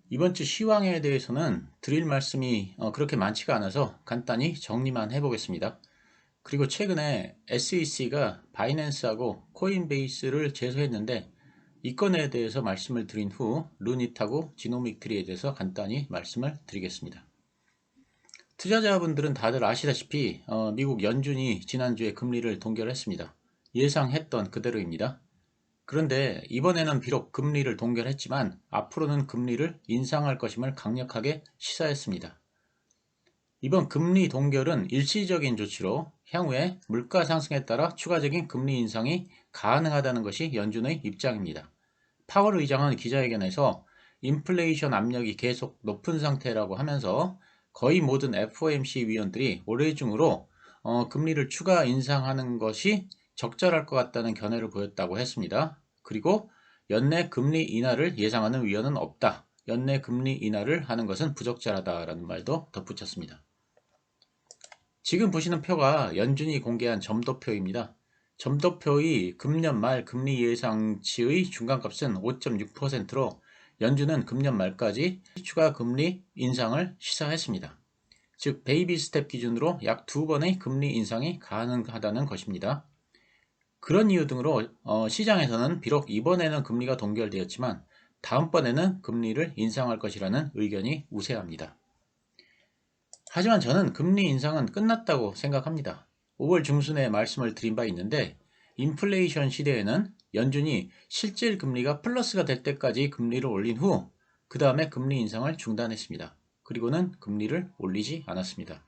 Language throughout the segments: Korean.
이번 주 시황에 대해서는 드릴 말씀이 그렇게 많지가 않아서 간단히 정리만 해보겠습니다. 그리고 최근에 SEC가 바이낸스하고 코인베이스를 제소했는데 이 건에 대해서 말씀을 드린 후 루닛하고 지노믹트리에 대해서 간단히 말씀을 드리겠습니다. 투자자분들은 다들 아시다시피 미국 연준이 지난주에 금리를 동결했습니다. 예상했던 그대로입니다. 그런데 이번에는 비록 금리를 동결했지만 앞으로는 금리를 인상할 것임을 강력하게 시사했습니다. 이번 금리 동결은 일시적인 조치로 향후에 물가 상승에 따라 추가적인 금리 인상이 가능하다는 것이 연준의 입장입니다. 파월 의장은 기자회견에서 인플레이션 압력이 계속 높은 상태라고 하면서 거의 모든 FOMC 위원들이 올해 중으로 금리를 추가 인상하는 것이 적절할 것 같다는 견해를 보였다고 했습니다. 그리고 연내 금리 인하를 예상하는 위원은 없다. 연내 금리 인하를 하는 것은 부적절하다라는 말도 덧붙였습니다. 지금 보시는 표가 연준이 공개한 점도표입니다. 점도표의 금년 말 금리 예상치의 중간값은 5.6%로 연준은 금년 말까지 추가 금리 인상을 시사했습니다. 즉 베이비 스텝 기준으로 약 2번의 금리 인상이 가능하다는 것입니다. 그런 이유 등으로 시장에서는 비록 이번에는 금리가 동결되었지만 다음번에는 금리를 인상할 것이라는 의견이 우세합니다. 하지만 저는 금리 인상은 끝났다고 생각합니다. 5월 중순에 말씀을 드린 바 있는데 인플레이션 시대에는 연준이 실질 금리가 플러스가 될 때까지 금리를 올린 후 그 다음에 금리 인상을 중단했습니다. 그리고는 금리를 올리지 않았습니다.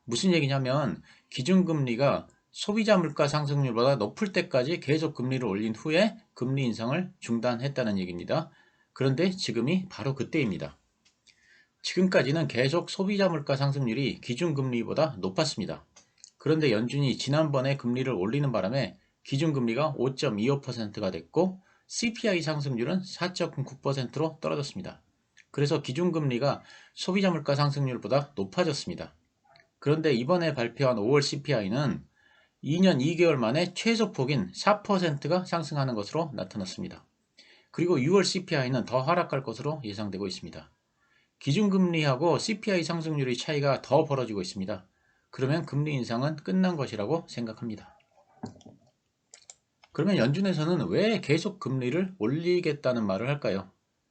무슨 얘기냐면 기준금리가 소비자 물가 상승률보다 높을 때까지 계속 금리를 올린 후에 금리 인상을 중단했다는 얘기입니다. 그런데 지금이 바로 그때입니다. 지금까지는 계속 소비자 물가 상승률이 기준금리보다 높았습니다. 그런데 연준이 지난번에 금리를 올리는 바람에 기준금리가 5.25%가 됐고 CPI 상승률은 4.9%로 떨어졌습니다. 그래서 기준금리가 소비자 물가 상승률보다 높아졌습니다. 그런데 이번에 발표한 5월 CPI는 2년 2개월 만에 최소폭인 4%가 상승하는 것으로 나타났습니다. 그리고 6월 CPI는 더 하락할 것으로 예상되고 있습니다. 기준금리하고 CPI 상승률의 차이가 더 벌어지고 있습니다. 그러면 금리 인상은 끝난 것이라고 생각합니다. 그러면 연준에서는 왜 계속 금리를 올리겠다는 말을 할까요?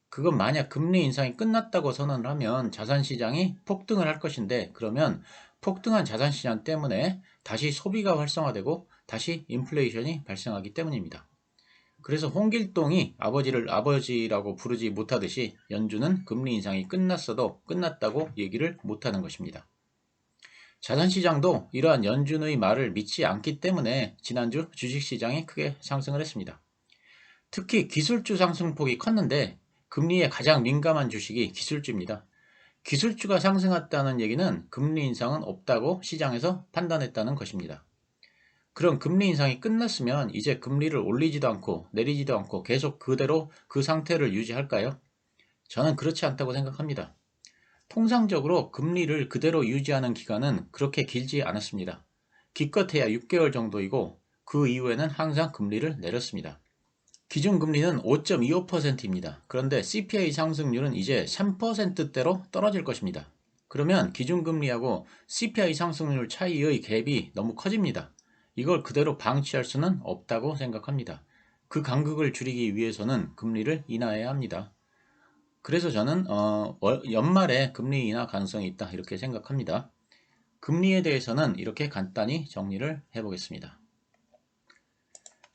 그건 만약 금리 인상이 끝났다고 선언을 하면 자산시장이 폭등을 할 것인데 그러면 폭등한 자산시장 때문에 다시 소비가 활성화되고 다시 인플레이션이 발생하기 때문입니다. 그래서 홍길동이 아버지를 아버지라고 부르지 못하듯이 연준은 금리 인상이 끝났어도 끝났다고 얘기를 못하는 것입니다. 자산시장도 이러한 연준의 말을 믿지 않기 때문에 지난주 주식시장이 크게 상승을 했습니다. 특히 기술주 상승폭이 컸는데 금리에 가장 민감한 주식이 기술주입니다. 기술주가 상승했다는 얘기는 금리 인상은 없다고 시장에서 판단했다는 것입니다. 그럼 금리 인상이 끝났으면 이제 금리를 올리지도 않고 내리지도 않고 계속 그대로 그 상태를 유지할까요? 저는 그렇지 않다고 생각합니다. 통상적으로 금리를 그대로 유지하는 기간은 그렇게 길지 않았습니다. 기껏해야 6개월 정도이고 그 이후에는 항상 금리를 내렸습니다. 기준금리는 5.25%입니다. 그런데 CPI 상승률은 이제 3%대로 떨어질 것입니다. 그러면 기준금리하고 CPI 상승률 차이의 갭이 너무 커집니다. 이걸 그대로 방치할 수는 없다고 생각합니다. 그 간극을 줄이기 위해서는 금리를 인하해야 합니다. 그래서 저는 연말에 금리 인하 가능성이 있다 이렇게 생각합니다. 금리에 대해서는 이렇게 간단히 정리를 해보겠습니다.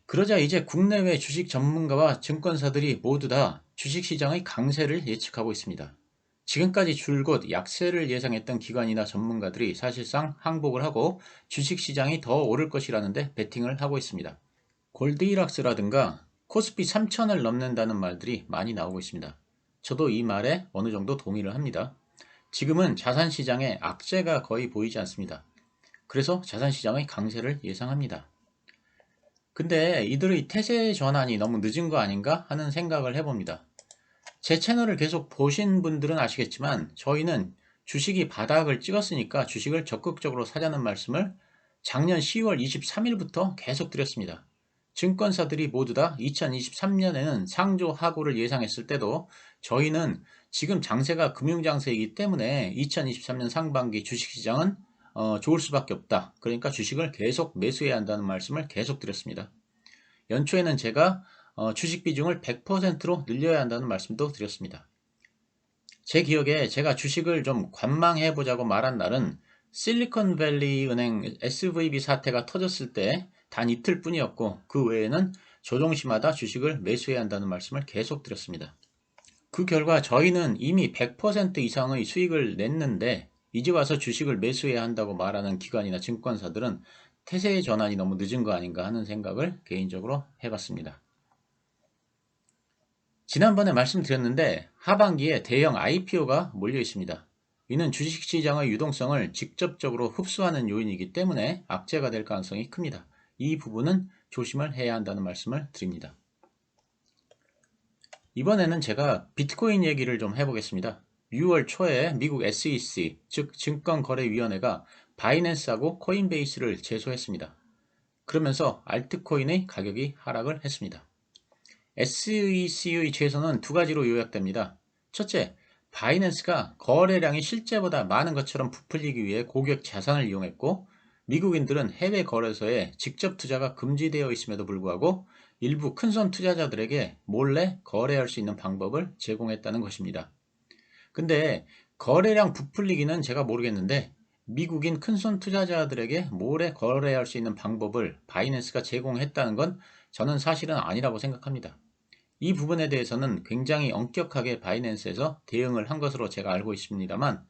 그러자 이제 국내외 주식 전문가와 증권사들이 모두 다 주식시장의 강세를 예측하고 있습니다. 지금까지 줄곧 약세를 예상했던 기관이나 전문가들이 사실상 항복을 하고 주식시장이 더 오를 것이라는데 베팅을 하고 있습니다. 골디락스라든가 코스피 3000을 넘는다는 말들이 많이 나오고 있습니다. 저도 이 말에 어느 정도 동의를 합니다. 지금은 자산시장에 악재가 거의 보이지 않습니다. 그래서 자산시장의 강세를 예상합니다. 근데 이들의 태세 전환이 너무 늦은 거 아닌가 하는 생각을 해봅니다. 제 채널을 계속 보신 분들은 아시겠지만 저희는 주식이 바닥을 찍었으니까 주식을 적극적으로 사자는 말씀을 작년 10월 23일부터 계속 드렸습니다. 증권사들이 모두 다 2023년에는 상조하고를 예상했을 때도 저희는 지금 장세가 금융장세이기 때문에 2023년 상반기 주식시장은 좋을 수밖에 없다. 그러니까 주식을 계속 매수해야 한다는 말씀을 계속 드렸습니다. 연초에는 제가 주식 비중을 100%로 늘려야 한다는 말씀도 드렸습니다. 제 기억에 제가 주식을 좀 관망해 보자고 말한 날은 실리콘밸리 은행 SVB 사태가 터졌을 때 단 이틀 뿐이었고, 그 외에는 조정시마다 주식을 매수해야 한다는 말씀을 계속 드렸습니다. 그 결과 저희는 이미 100% 이상의 수익을 냈는데 이제 와서 주식을 매수해야 한다고 말하는 기관이나 증권사들은 태세의 전환이 너무 늦은 거 아닌가 하는 생각을 개인적으로 해봤습니다. 지난번에 말씀드렸는데 하반기에 대형 IPO가 몰려 있습니다. 이는 주식시장의 유동성을 직접적으로 흡수하는 요인이기 때문에 악재가 될 가능성이 큽니다. 이 부분은 조심을 해야 한다는 말씀을 드립니다. 이번에는 제가 비트코인 얘기를 좀 해보겠습니다. 6월 초에 미국 SEC, 즉 증권거래위원회가 바이낸스하고 코인베이스를 제소했습니다. 그러면서 알트코인의 가격이 하락을 했습니다. SEC의 제소는 두 가지로 요약됩니다. 첫째, 바이낸스가 거래량이 실제보다 많은 것처럼 부풀리기 위해 고객 자산을 이용했고, 미국인들은 해외 거래소에 직접 투자가 금지되어 있음에도 불구하고 일부 큰손 투자자들에게 몰래 거래할 수 있는 방법을 제공했다는 것입니다. 근데 거래량 부풀리기는 제가 모르겠는데 미국인 큰손 투자자들에게 몰래 거래할 수 있는 방법을 바이낸스가 제공했다는 건 저는 사실은 아니라고 생각합니다. 이 부분에 대해서는 굉장히 엄격하게 바이낸스에서 대응을 한 것으로 제가 알고 있습니다만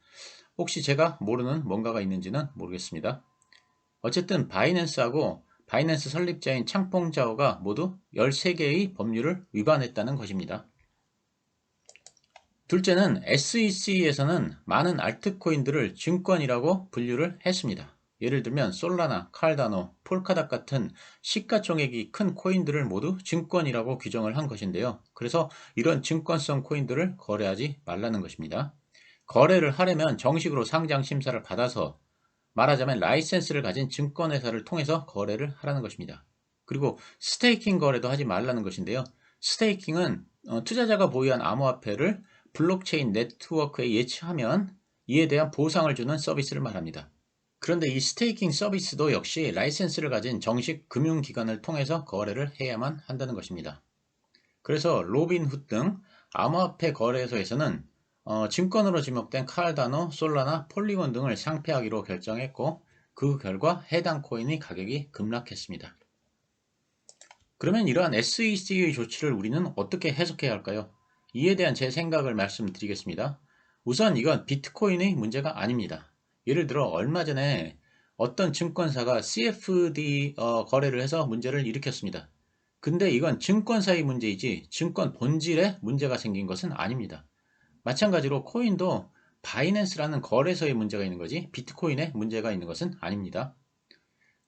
혹시 제가 모르는 뭔가가 있는지는 모르겠습니다. 어쨌든 바이낸스하고 바이낸스 설립자인 창펑자오가 모두 13개의 법률을 위반했다는 것입니다. 둘째는 SEC에서는 많은 알트코인들을 증권이라고 분류를 했습니다. 예를 들면 솔라나, 칼다노, 폴카닷 같은 시가총액이 큰 코인들을 모두 증권이라고 규정을 한 것인데요. 그래서 이런 증권성 코인들을 거래하지 말라는 것입니다. 거래를 하려면 정식으로 상장 심사를 받아서 말하자면 라이센스를 가진 증권회사를 통해서 거래를 하라는 것입니다. 그리고 스테이킹 거래도 하지 말라는 것인데요. 스테이킹은 투자자가 보유한 암호화폐를 블록체인 네트워크에 예치하면 이에 대한 보상을 주는 서비스를 말합니다. 그런데 이 스테이킹 서비스도 역시 라이센스를 가진 정식 금융기관을 통해서 거래를 해야만 한다는 것입니다. 그래서 로빈훗 등 암호화폐 거래소에서는 증권으로 지목된 카르다노, 솔라나, 폴리곤 등을 상폐하기로 결정했고 그 결과 해당 코인의 가격이 급락했습니다. 그러면 이러한 SEC의 조치를 우리는 어떻게 해석해야 할까요? 이에 대한 제 생각을 말씀드리겠습니다. 우선 이건 비트코인의 문제가 아닙니다. 예를 들어 얼마 전에 어떤 증권사가 CFD 거래를 해서 문제를 일으켰습니다. 근데 이건 증권사의 문제이지 증권 본질에 문제가 생긴 것은 아닙니다. 마찬가지로 코인도 바이낸스라는 거래소에 문제가 있는 거지 비트코인에 문제가 있는 것은 아닙니다.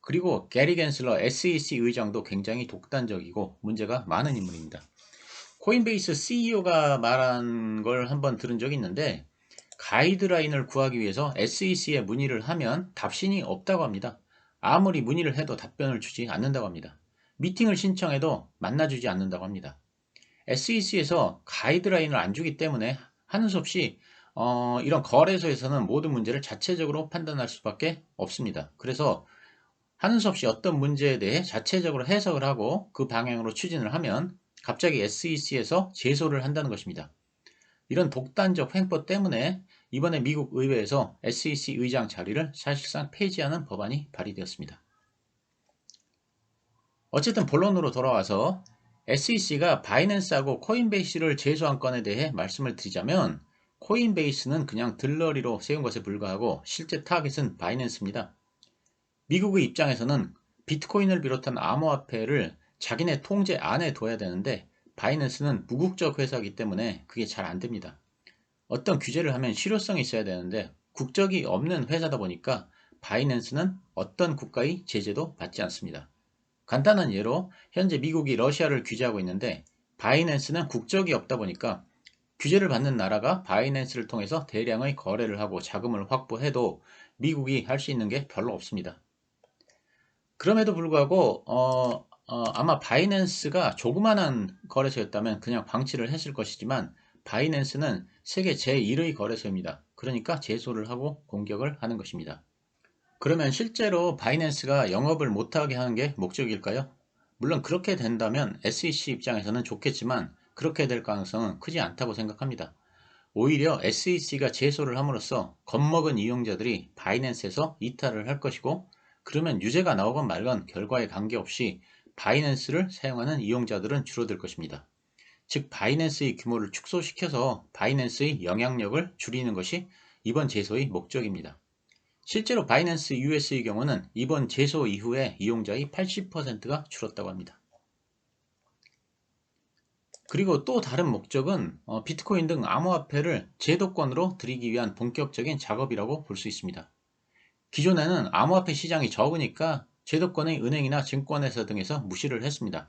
그리고 게리 겐슬러 SEC 의장도 굉장히 독단적이고 문제가 많은 인물입니다. 코인베이스 CEO가 말한 걸 한번 들은 적이 있는데 가이드라인을 구하기 위해서 SEC에 문의를 하면 답신이 없다고 합니다. 아무리 문의를 해도 답변을 주지 않는다고 합니다. 미팅을 신청해도 만나주지 않는다고 합니다. SEC에서 가이드라인을 안 주기 때문에 하는 수 없이 이런 거래소에서는 모든 문제를 자체적으로 판단할 수밖에 없습니다. 그래서 하는 수 없이 어떤 문제에 대해 자체적으로 해석을 하고 그 방향으로 추진을 하면 갑자기 SEC에서 제소를 한다는 것입니다. 이런 독단적 횡포 때문에 이번에 미국 의회에서 SEC 의장 자리를 사실상 폐지하는 법안이 발의되었습니다. 어쨌든 본론으로 돌아와서 SEC가 바이낸스하고 코인베이스를 제소한 건에 대해 말씀을 드리자면 코인베이스는 그냥 들러리로 세운 것에 불과하고 실제 타깃은 바이낸스입니다. 미국의 입장에서는 비트코인을 비롯한 암호화폐를 자기네 통제 안에 둬야 되는데 바이낸스는 무국적 회사이기 때문에 그게 잘 안 됩니다. 어떤 규제를 하면 실효성이 있어야 되는데 국적이 없는 회사다 보니까 바이낸스는 어떤 국가의 제재도 받지 않습니다. 간단한 예로 현재 미국이 러시아를 규제하고 있는데 바이낸스는 국적이 없다 보니까 규제를 받는 나라가 바이낸스를 통해서 대량의 거래를 하고 자금을 확보해도 미국이 할 수 있는 게 별로 없습니다. 그럼에도 불구하고 아마 바이낸스가 조그마한 거래소였다면 그냥 방치를 했을 것이지만 바이낸스는 세계 제1의 거래소입니다. 그러니까 제소를 하고 공격을 하는 것입니다. 그러면 실제로 바이낸스가 영업을 못하게 하는 게 목적일까요? 물론 그렇게 된다면 SEC 입장에서는 좋겠지만 그렇게 될 가능성은 크지 않다고 생각합니다. 오히려 SEC가 제소를 함으로써 겁먹은 이용자들이 바이낸스에서 이탈을 할 것이고, 그러면 유죄가 나오건 말건 결과에 관계없이 바이낸스를 사용하는 이용자들은 줄어들 것입니다. 즉 바이낸스의 규모를 축소시켜서 바이낸스의 영향력을 줄이는 것이 이번 제소의 목적입니다. 실제로 바이낸스 US의 경우는 이번 제소 이후에 이용자의 80%가 줄었다고 합니다. 그리고 또 다른 목적은 비트코인 등 암호화폐를 제도권으로 들이기 위한 본격적인 작업이라고 볼 수 있습니다. 기존에는 암호화폐 시장이 적으니까 제도권의 은행이나 증권회사 등에서 무시를 했습니다.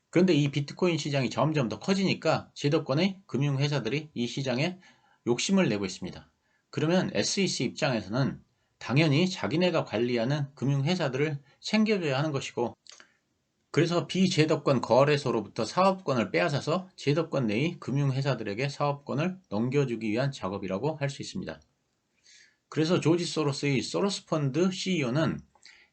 그런데 이 비트코인 시장이 점점 더 커지니까 제도권의 금융회사들이 이 시장에 욕심을 내고 있습니다. 그러면 SEC 입장에서는 당연히 자기네가 관리하는 금융회사들을 챙겨줘야 하는 것이고, 그래서 비제도권 거래소로부터 사업권을 빼앗아서 제도권 내의 금융회사들에게 사업권을 넘겨주기 위한 작업이라고 할 수 있습니다. 그래서 조지 소로스의 소로스 펀드 CEO는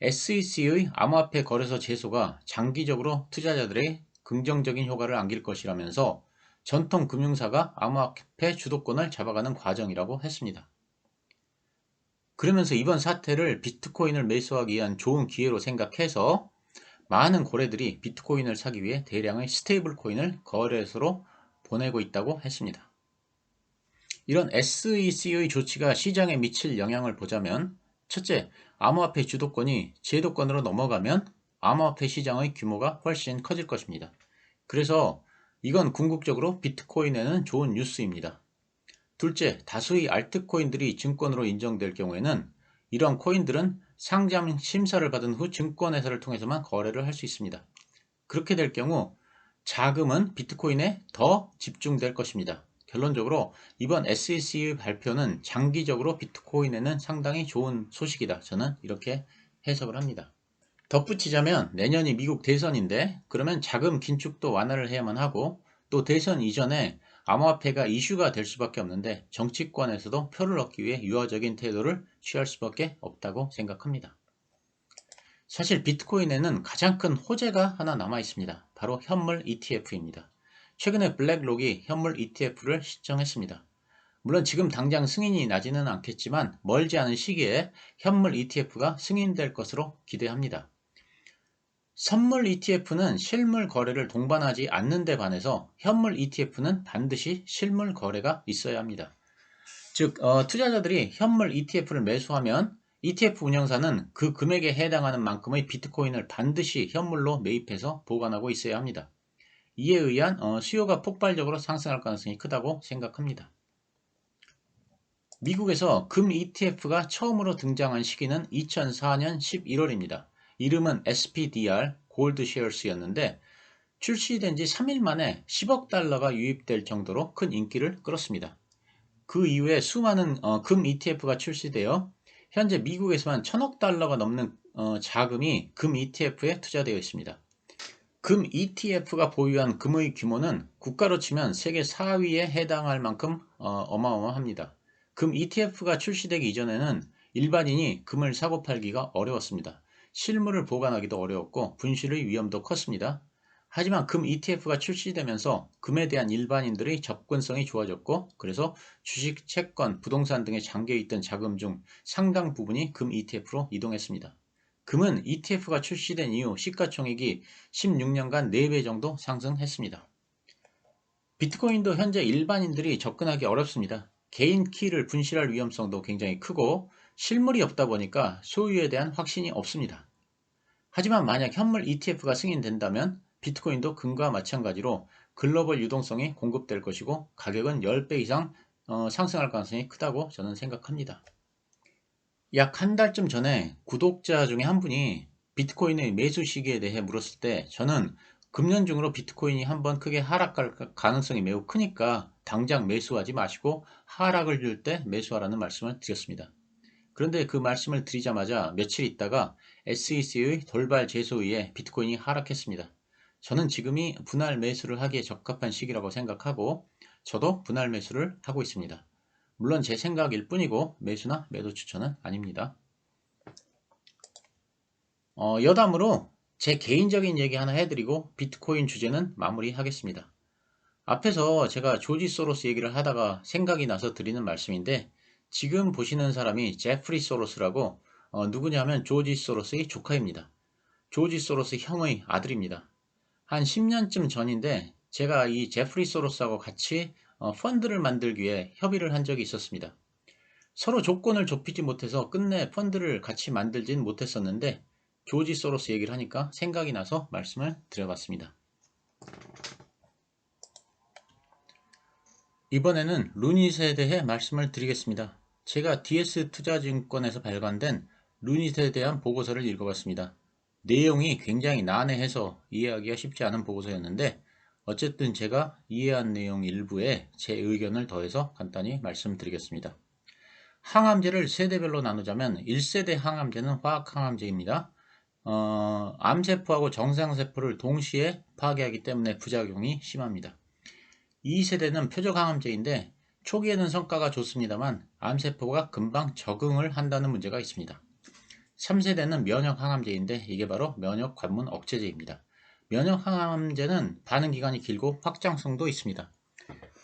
SEC의 암호화폐 거래소 제소가 장기적으로 투자자들의 긍정적인 효과를 안길 것이라면서 전통 금융사가 암호화폐 주도권을 잡아가는 과정이라고 했습니다. 그러면서 이번 사태를 비트코인을 매수하기 위한 좋은 기회로 생각해서 많은 고래들이 비트코인을 사기 위해 대량의 스테이블 코인을 거래소로 보내고 있다고 했습니다. 이런 SEC의 조치가 시장에 미칠 영향을 보자면, 첫째, 암호화폐 주도권이 제도권으로 넘어가면 암호화폐 시장의 규모가 훨씬 커질 것입니다. 그래서 이건 궁극적으로 비트코인에는 좋은 뉴스입니다. 둘째, 다수의 알트코인들이 증권으로 인정될 경우에는 이러한 코인들은 상장 심사를 받은 후 증권회사를 통해서만 거래를 할 수 있습니다. 그렇게 될 경우 자금은 비트코인에 더 집중될 것입니다. 결론적으로 이번 SEC의 발표는 장기적으로 비트코인에는 상당히 좋은 소식이다. 저는 이렇게 해석을 합니다. 덧붙이자면 내년이 미국 대선인데, 그러면 자금 긴축도 완화를 해야만 하고, 또 대선 이전에 암호화폐가 이슈가 될 수밖에 없는데 정치권에서도 표를 얻기 위해 유화적인 태도를 취할 수밖에 없다고 생각합니다. 사실 비트코인에는 가장 큰 호재가 하나 남아 있습니다. 바로 현물 ETF입니다. 최근에 블랙록이 현물 ETF를 시청했습니다. 물론 지금 당장 승인이 나지는 않겠지만 멀지 않은 시기에 현물 ETF가 승인될 것으로 기대합니다. 선물 ETF는 실물 거래를 동반하지 않는 데 반해서 현물 ETF는 반드시 실물 거래가 있어야 합니다. 즉 투자자들이 현물 ETF를 매수하면 ETF 운영사는 그 금액에 해당하는 만큼의 비트코인을 반드시 현물로 매입해서 보관하고 있어야 합니다. 이에 의한 수요가 폭발적으로 상승할 가능성이 크다고 생각합니다. 미국에서 금 ETF가 처음으로 등장한 시기는 2004년 11월입니다. 이름은 SPDR 골드 쉐어스였는데 출시된 지 3일 만에 10억 달러가 유입될 정도로 큰 인기를 끌었습니다. 그 이후에 수많은 금 ETF가 출시되어 현재 미국에서만 1000억 달러가 넘는 자금이 금 ETF에 투자되어 있습니다. 금 ETF가 보유한 금의 규모는 국가로 치면 세계 4위에 해당할 만큼 어마어마합니다. 금 ETF가 출시되기 이전에는 일반인이 금을 사고 팔기가 어려웠습니다. 실물을 보관하기도 어려웠고 분실의 위험도 컸습니다. 하지만 금 ETF가 출시되면서 금에 대한 일반인들의 접근성이 좋아졌고, 그래서 주식, 채권, 부동산 등에 잠겨있던 자금 중 상당 부분이 금 ETF로 이동했습니다. 금은 ETF가 출시된 이후 시가총액이 16년간 4배 정도 상승했습니다. 비트코인도 현재 일반인들이 접근하기 어렵습니다. 개인 키를 분실할 위험성도 굉장히 크고 실물이 없다 보니까 소유에 대한 확신이 없습니다. 하지만 만약 현물 ETF가 승인된다면 비트코인도 금과 마찬가지로 글로벌 유동성이 공급될 것이고 가격은 10배 이상 상승할 가능성이 크다고 저는 생각합니다. 약 한 달쯤 전에 구독자 중에 한 분이 비트코인의 매수 시기에 대해 물었을 때 저는 금년 중으로 비트코인이 한번 크게 하락할 가능성이 매우 크니까 당장 매수하지 마시고 하락을 줄 때 매수하라는 말씀을 드렸습니다. 그런데 그 말씀을 드리자마자 며칠 있다가 SEC의 돌발 제소에 의해 비트코인이 하락했습니다. 저는 지금이 분할 매수를 하기에 적합한 시기라고 생각하고 저도 분할 매수를 하고 있습니다. 물론 제 생각일 뿐이고 매수나 매도 추천은 아닙니다. 여담으로 제 개인적인 얘기 하나 해드리고 비트코인 주제는 마무리하겠습니다. 앞에서 제가 조지 소로스 얘기를 하다가 생각이 나서 드리는 말씀인데 지금 보시는 사람이 제프리 소로스라고 누구냐면 조지 소로스의 조카입니다. 조지 소로스 형의 아들입니다. 한 10년쯤 전인데 제가 이 제프리 소로스하고 같이 펀드를 만들기 위해 협의를 한 적이 있었습니다. 서로 조건을 좁히지 못해서 끝내 펀드를 같이 만들진 못했었는데 조지 소로스 얘기를 하니까 생각이 나서 말씀을 드려봤습니다. 이번에는 루닛에 대해 말씀을 드리겠습니다. 제가 DS투자증권에서 발간된 루닛에 대한 보고서를 읽어봤습니다. 내용이 굉장히 난해해서 이해하기가 쉽지 않은 보고서였는데 어쨌든 제가 이해한 내용 일부에 제 의견을 더해서 간단히 말씀드리겠습니다. 항암제를 세대별로 나누자면 1세대 항암제는 화학항암제입니다. 암세포하고 정상세포를 동시에 파괴하기 때문에 부작용이 심합니다. 2세대는 표적항암제인데 초기에는 성과가 좋습니다만 암세포가 금방 적응을 한다는 문제가 있습니다. 3세대는 면역항암제인데 이게 바로 면역관문 억제제입니다. 면역항암제는 반응기간이 길고 확장성도 있습니다.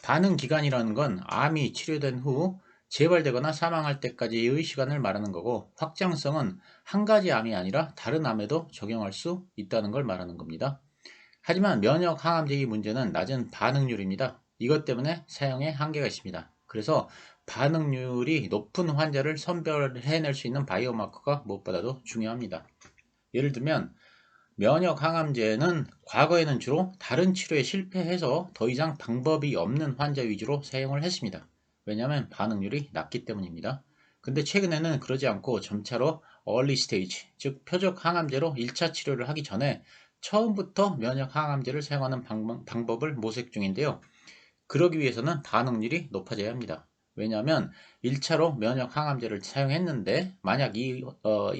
반응기간이라는 건 암이 치료된 후 재발되거나 사망할 때까지의 시간을 말하는 거고 확장성은 한 가지 암이 아니라 다른 암에도 적용할 수 있다는 걸 말하는 겁니다. 하지만 면역항암제의 문제는 낮은 반응률입니다. 이것 때문에 사용에 한계가 있습니다. 그래서 반응률이 높은 환자를 선별해낼 수 있는 바이오마커가 무엇보다도 중요합니다. 예를 들면 면역항암제는 과거에는 주로 다른 치료에 실패해서 더 이상 방법이 없는 환자 위주로 사용을 했습니다. 왜냐하면 반응률이 낮기 때문입니다. 근데 최근에는 그러지 않고 점차로 early stage, 즉 표적 항암제로 1차 치료를 하기 전에 처음부터 면역 항암제를 사용하는 방법을 모색 중인데요. 그러기 위해서는 반응률이 높아져야 합니다. 왜냐하면 1차로 면역 항암제를 사용했는데 만약 이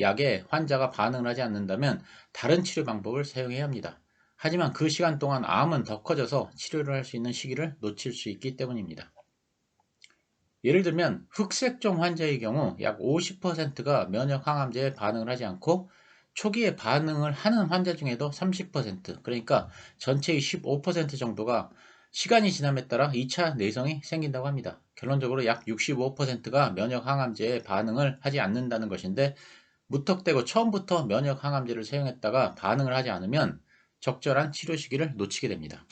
약에 환자가 반응을 하지 않는다면 다른 치료 방법을 사용해야 합니다. 하지만 그 시간 동안 암은 더 커져서 치료를 할 수 있는 시기를 놓칠 수 있기 때문입니다. 예를 들면 흑색종 환자의 경우 약 50%가 면역 항암제에 반응을 하지 않고 초기에 반응을 하는 환자 중에도 30%, 그러니까 전체의 15% 정도가 시간이 지남에 따라 2차 내성이 생긴다고 합니다. 결론적으로 약 65%가 면역 항암제에 반응을 하지 않는다는 것인데 무턱대고 처음부터 면역 항암제를 사용했다가 반응을 하지 않으면 적절한 치료 시기를 놓치게 됩니다.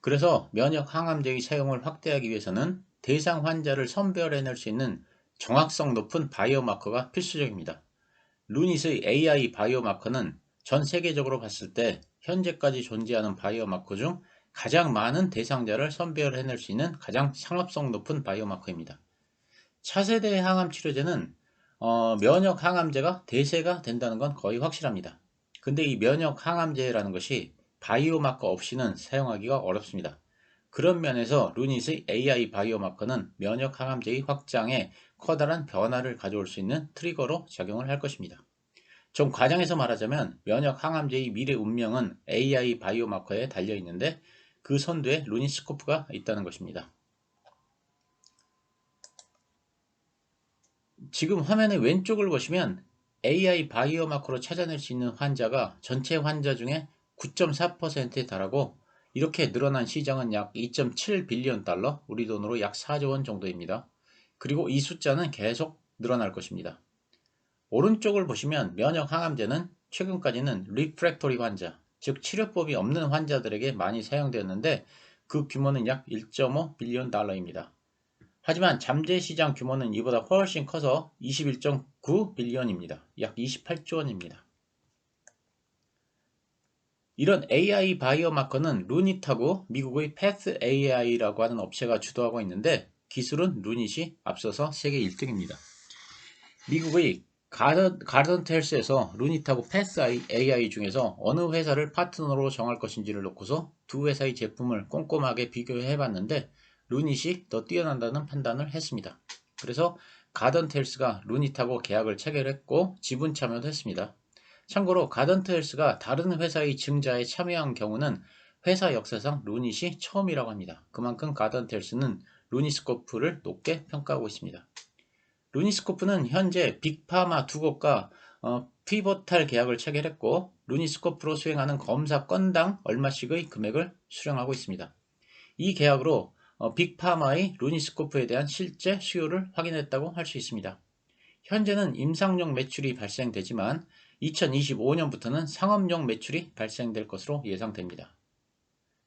그래서 면역 항암제의 사용을 확대하기 위해서는 대상 환자를 선별해낼 수 있는 정확성 높은 바이오마커가 필수적입니다. 루닛의 AI 바이오마커는 전 세계적으로 봤을 때 현재까지 존재하는 바이오마커 중 가장 많은 대상자를 선별해낼 수 있는 가장 상업성 높은 바이오마커입니다. 차세대 항암 치료제는 면역 항암제가 대세가 된다는 건 거의 확실합니다. 근데 이 면역 항암제라는 것이 바이오마커 없이는 사용하기가 어렵습니다. 그런 면에서 루닛의 AI 바이오마커는 면역 항암제의 확장에 커다란 변화를 가져올 수 있는 트리거로 작용을 할 것입니다. 좀 과장해서 말하자면 면역 항암제의 미래 운명은 AI 바이오마커에 달려 있는데 그 선두에 루닛스코프가 있다는 것입니다. 지금 화면의 왼쪽을 보시면 AI 바이오마커로 찾아낼 수 있는 환자가 전체 환자 중에 9.4%에 달하고 이렇게 늘어난 시장은 약 2.7 빌리언 달러, 우리 돈으로 약 4조 원 정도입니다. 그리고 이 숫자는 계속 늘어날 것입니다. 오른쪽을 보시면 면역 항암제는 최근까지는 리프랙토리 환자, 즉 치료법이 없는 환자들에게 많이 사용되었는데 그 규모는 약 1.5 빌리언 달러입니다. 하지만 잠재 시장 규모는 이보다 훨씬 커서 21.9 빌리언입니다. 약 28조 원입니다. 이런 AI 바이오마커는 루닛하고 미국의 패스 AI라고 하는 업체가 주도하고 있는데 기술은 루닛이 앞서서 세계 1등입니다. 미국의 가던트 헬스에서 루닛하고 패스 AI 중에서 어느 회사를 파트너로 정할 것인지를 놓고서 두 회사의 제품을 꼼꼼하게 비교해 봤는데 루닛이 더 뛰어난다는 판단을 했습니다. 그래서 가던텔스가 루닛하고 계약을 체결했고 지분 참여도 했습니다. 참고로 가던텔스가 다른 회사의 증자에 참여한 경우는 회사 역사상 루닛이 처음이라고 합니다. 그만큼 가던텔스는 루닛스코프를 높게 평가하고 있습니다. 루닛스코프는 현재 빅파마 두 곳과 피보탈 계약을 체결했고 루닛스코프로 수행하는 검사 건당 얼마씩의 금액을 수령하고 있습니다. 이 계약으로 빅파마의 루닛스코프에 대한 실제 수요를 확인했다고 할 수 있습니다. 현재는 임상용 매출이 발생되지만 2025년부터는 상업용 매출이 발생될 것으로 예상됩니다.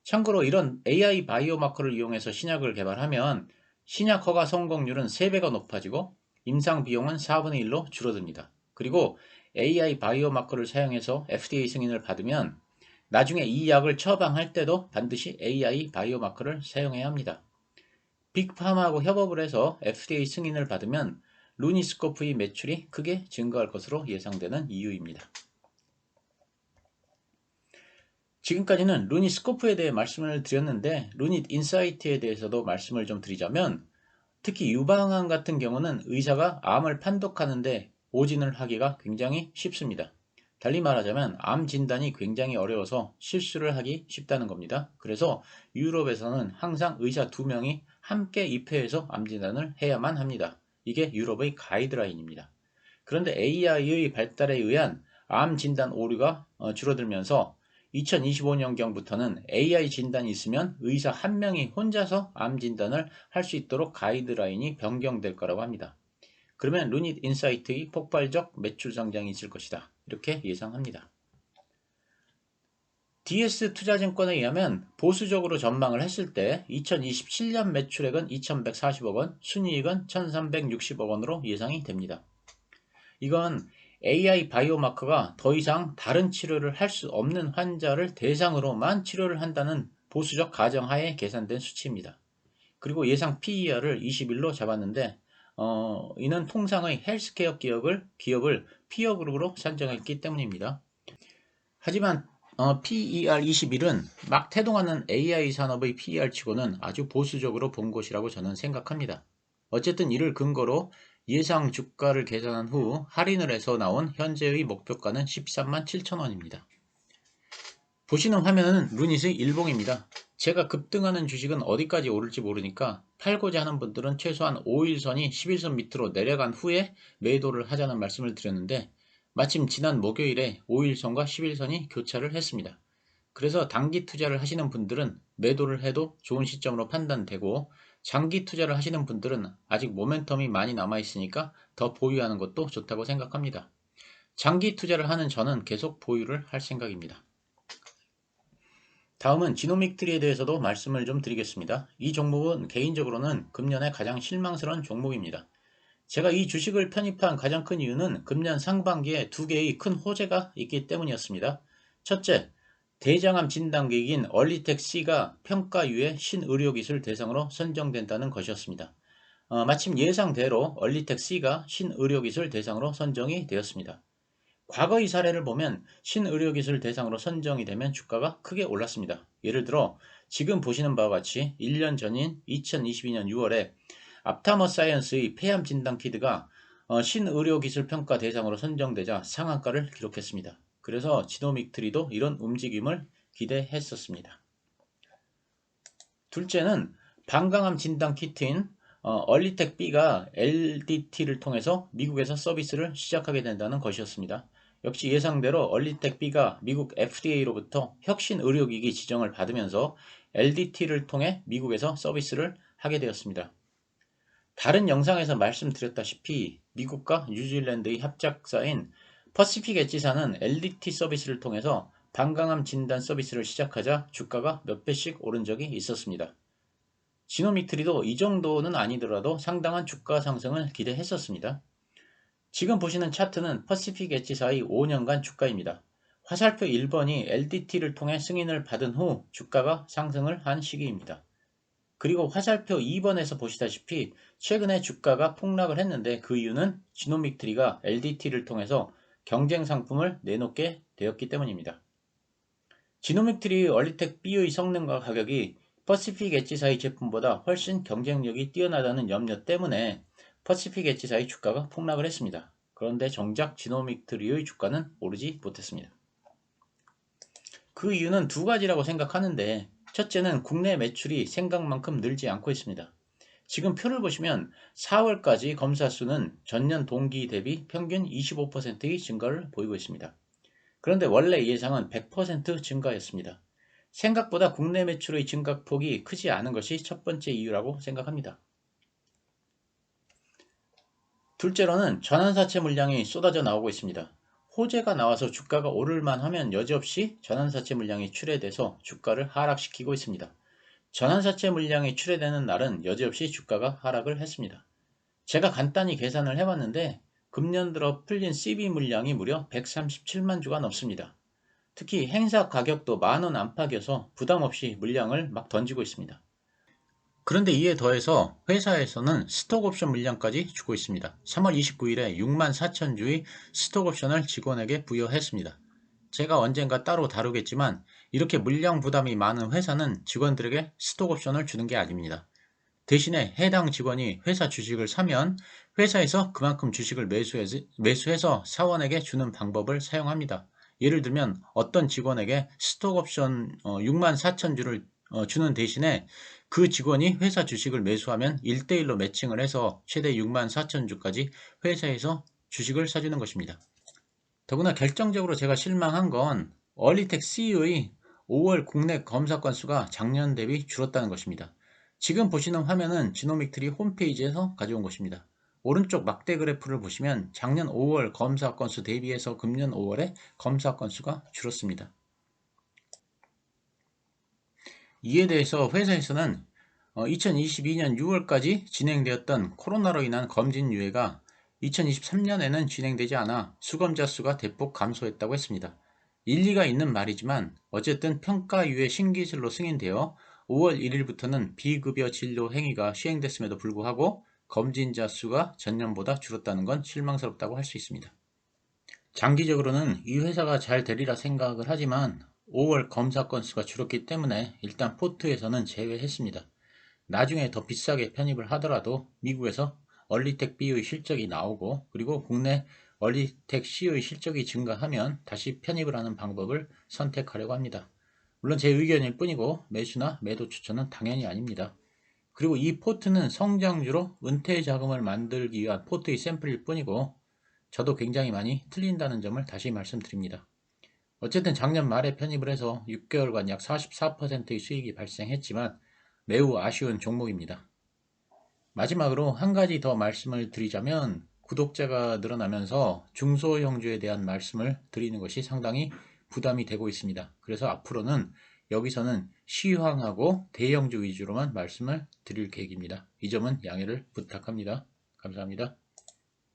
참고로 이런 AI 바이오마커를 이용해서 신약을 개발하면 신약 허가 성공률은 3배가 높아지고 임상 비용은 4분의 1로 줄어듭니다. 그리고 AI 바이오마커를 사용해서 FDA 승인을 받으면 나중에 이 약을 처방할 때도 반드시 AI 바이오마커를 사용해야 합니다. 빅파마하고 협업을 해서 FDA 승인을 받으면 루닛스코프의 매출이 크게 증가할 것으로 예상되는 이유입니다. 지금까지는 루닛스코프에 대해 말씀을 드렸는데 루닛 인사이트에 대해서도 말씀을 좀 드리자면 특히 유방암 같은 경우는 의사가 암을 판독하는데 오진을 하기가 굉장히 쉽습니다. 달리 말하자면 암 진단이 굉장히 어려워서 실수를 하기 쉽다는 겁니다. 그래서 유럽에서는 항상 의사 2명이 함께 입회해서 암 진단을 해야만 합니다. 이게 유럽의 가이드라인입니다. 그런데 AI의 발달에 의한 암 진단 오류가 줄어들면서 2025년경부터는 AI 진단이 있으면 의사 1명이 혼자서 암 진단을 할 수 있도록 가이드라인이 변경될 거라고 합니다. 그러면 루닛 인사이트의 폭발적 매출 성장이 있을 것이다. 이렇게 예상합니다. DS 투자증권에 의하면 보수적으로 전망을 했을 때 2027년 매출액은 2140억 원, 순이익은 1360억 원으로 예상이 됩니다. 이건 AI 바이오마커가 더 이상 다른 치료를 할 수 없는 환자를 대상으로만 치료를 한다는 보수적 가정하에 계산된 수치입니다. 그리고 예상 PER을 21로 잡았는데 이는 통상의 헬스케어 기업을 피어 그룹으로 산정했기 때문입니다. 하지만 PER 21은 막 태동하는 AI 산업의 PER치고는 아주 보수적으로 본 것이라고 저는 생각합니다. 어쨌든 이를 근거로 예상 주가를 계산한 후 할인을 해서 나온 현재의 목표가는 13만 7천 원입니다. 보시는 화면은 루닛의 일봉입니다. 제가 급등하는 주식은 어디까지 오를지 모르니까 팔고자 하는 분들은 최소한 5일선이 11선 밑으로 내려간 후에 매도를 하자는 말씀을 드렸는데 마침 지난 목요일에 5일선과 11선이 교차를 했습니다. 그래서 단기 투자를 하시는 분들은 매도를 해도 좋은 시점으로 판단되고 장기 투자를 하시는 분들은 아직 모멘텀이 많이 남아있으니까 더 보유하는 것도 좋다고 생각합니다. 장기 투자를 하는 저는 계속 보유를 할 생각입니다. 다음은 지노믹트리에 대해서도 말씀을 좀 드리겠습니다. 이 종목은 개인적으로는 금년에 가장 실망스러운 종목입니다. 제가 이 주식을 편입한 가장 큰 이유는 금년 상반기에 2개의 큰 호재가 있기 때문이었습니다. 첫째, 대장암 진단기기인 얼리텍C가 평가유예 신의료기술 대상으로 선정된다는 것이었습니다. 마침 예상대로 얼리텍C가 신의료기술 대상으로 선정이 되었습니다. 과거의 사례를 보면 신의료기술 대상으로 선정이 되면 주가가 크게 올랐습니다. 예를 들어 지금 보시는 바와 같이 1년 전인 2022년 6월에 앞타머 사이언스의 폐암 진단 키트가 신의료기술 평가 대상으로 선정되자 상한가를 기록했습니다. 그래서 지노믹트리도 이런 움직임을 기대했었습니다. 둘째는 방광암 진단 키트인 얼리텍 B가 LDT를 통해서 미국에서 서비스를 시작하게 된다는 것이었습니다. 역시 예상대로 얼리텍 B가 미국 FDA로부터 혁신 의료기기 지정을 받으면서 LDT를 통해 미국에서 서비스를 하게 되었습니다. 다른 영상에서 말씀드렸다시피 미국과 뉴질랜드의 합작사인 퍼시픽 엣지사는 LDT 서비스를 통해서 방광암 진단 서비스를 시작하자 주가가 몇 배씩 오른 적이 있었습니다. 지노믹트리도 이 정도는 아니더라도 상당한 주가 상승을 기대했었습니다. 지금 보시는 차트는 퍼시픽 엣지사의 5년간 주가입니다. 화살표 1번이 LDT를 통해 승인을 받은 후 주가가 상승을 한 시기입니다. 그리고 화살표 2번에서 보시다시피 최근에 주가가 폭락을 했는데 그 이유는 지노믹트리가 LDT를 통해서 경쟁 상품을 내놓게 되었기 때문입니다. 지노믹트리 얼리텍 B의 성능과 가격이 퍼시픽 엣지사의 제품보다 훨씬 경쟁력이 뛰어나다는 염려 때문에 퍼시픽 엣지사의 주가가 폭락을 했습니다. 그런데 정작 지노믹트리의 주가는 오르지 못했습니다. 그 이유는 두 가지라고 생각하는데, 첫째는 국내 매출이 생각만큼 늘지 않고 있습니다. 지금 표를 보시면 4월까지 검사 수는 전년 동기 대비 평균 25%의 증가를 보이고 있습니다. 그런데 원래 예상은 100% 증가였습니다. 생각보다 국내 매출의 증가폭이 크지 않은 것이 첫 번째 이유라고 생각합니다. 둘째로는 전환사채 물량이 쏟아져 나오고 있습니다. 호재가 나와서 주가가 오를만 하면 여지없이 전환사채 물량이 출회돼서 주가를 하락시키고 있습니다. 전환사채 물량이 출회되는 날은 여지없이 주가가 하락을 했습니다. 제가 간단히 계산을 해봤는데 금년 들어 풀린 CB 물량이 무려 137만 주가 넘습니다. 특히 행사 가격도 만원 안팎이어서 부담없이 물량을 막 던지고 있습니다. 그런데 이에 더해서 회사에서는 스톡옵션 물량까지 주고 있습니다. 3월 29일에 6만 4천 주의 스톡옵션을 직원에게 부여했습니다. 제가 언젠가 따로 다루겠지만 이렇게 물량 부담이 많은 회사는 직원들에게 스톡옵션을 주는 게 아닙니다. 대신에 해당 직원이 회사 주식을 사면 회사에서 그만큼 주식을 매수해서 사원에게 주는 방법을 사용합니다. 예를 들면 어떤 직원에게 스톡옵션 6만 4천 주를 주는 대신에 그 직원이 회사 주식을 매수하면 1대1로 매칭을 해서 최대 6만 4천 주까지 회사에서 주식을 사주는 것입니다. 더구나 결정적으로 제가 실망한 건 얼리텍 CEO의 5월 국내 검사 건수가 작년 대비 줄었다는 것입니다. 지금 보시는 화면은 지노믹트리 홈페이지에서 가져온 것입니다. 오른쪽 막대 그래프를 보시면 작년 5월 검사 건수 대비해서 금년 5월에 검사 건수가 줄었습니다. 이에 대해서 회사에서는 2022년 6월까지 진행되었던 코로나로 인한 검진 유예가 2023년에는 진행되지 않아 수검자 수가 대폭 감소했다고 했습니다. 일리가 있는 말이지만 어쨌든 평가유예 신기술로 승인되어 5월 1일부터는 비급여 진료 행위가 시행됐음에도 불구하고 검진자 수가 전년보다 줄었다는 건 실망스럽다고 할 수 있습니다. 장기적으로는 이 회사가 잘 되리라 생각을 하지만 5월 검사 건수가 줄었기 때문에 일단 포트에서는 제외했습니다. 나중에 더 비싸게 편입을 하더라도 미국에서 얼리텍 B의 실적이 나오고 그리고 국내 얼리텍 C의 실적이 증가하면 다시 편입을 하는 방법을 선택하려고 합니다. 물론 제 의견일 뿐이고 매수나 매도 추천은 당연히 아닙니다. 그리고 이 포트는 성장주로 은퇴 자금을 만들기 위한 포트의 샘플일 뿐이고 저도 굉장히 많이 틀린다는 점을 다시 말씀드립니다. 어쨌든 작년 말에 편입을 해서 6개월간 약 44%의 수익이 발생했지만 매우 아쉬운 종목입니다. 마지막으로 한 가지 더 말씀을 드리자면 구독자가 늘어나면서 중소형주에 대한 말씀을 드리는 것이 상당히 부담이 되고 있습니다. 그래서 앞으로는 여기서는 시황하고 대형주 위주로만 말씀을 드릴 계획입니다. 이 점은 양해를 부탁합니다. 감사합니다.